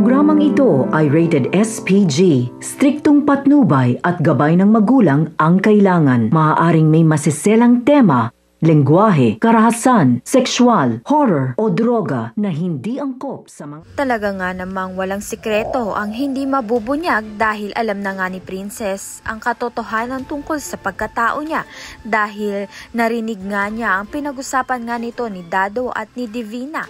programang ito ay rated SPG. Striktong patnubay at gabay ng magulang ang kailangan. Maaaring may masiselang tema, lengguwahe, karahasan, sexual, horror o droga na hindi angkop sa mga... Talaga nga namang walang sikreto ang hindi mabubunyag dahil alam na nga ni Princess ang katotohanan tungkol sa pagkatao niya dahil narinig nga niya ang pinag-usapan nga nito ni Dado at ni Divina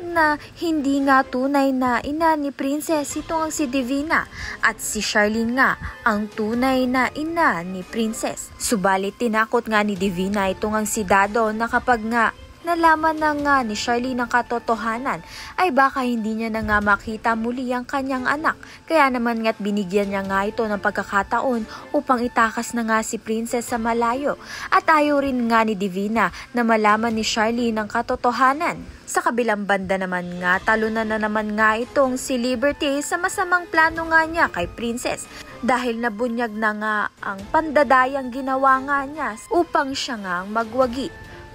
na hindi nga tunay na ina ni Princess itong ang si Divina at si Charlene nga ang tunay na ina ni Princess. Subalit tinakot nga ni Divina itong ang si Dado na kapag nga nalaman na nga ni Charlene ang katotohanan ay baka hindi niya na nga makita muli ang kanyang anak. Kaya naman nga't binigyan niya nga ito ng pagkakataon upang itakas na nga si Princess sa malayo. At ayaw rin nga ni Divina na malaman ni Charlene ang katotohanan. Sa kabilang banda naman nga, talunan na naman nga itong si Liberty sa masamang plano nga niya kay Princess dahil nabunyag na nga ang pandadayang ginawa nga niya upang siya nga magwagi.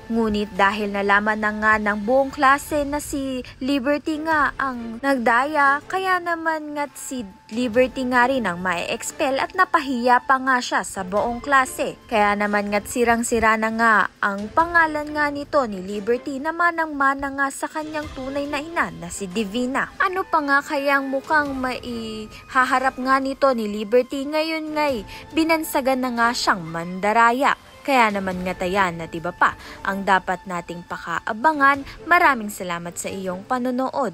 Ngunit dahil nalaman na nga ng buong klase na si Liberty nga ang nagdaya, kaya naman nga't si Liberty nga rin ang ma-expel at napahiya pa nga siya sa buong klase. Kaya naman nga't sirang-sira na nga ang pangalan nga nito ni Liberty na manang-mana nga sa kanyang tunay na ina na si Divina. Ano pa nga kayang mukhang maihaharap nga nito ni Liberty ngayon ngay binansagan na nga siyang mandaraya. Kaya naman nga tayan na tiba pa ang dapat nating pakaabangan. Maraming salamat sa iyong panonood.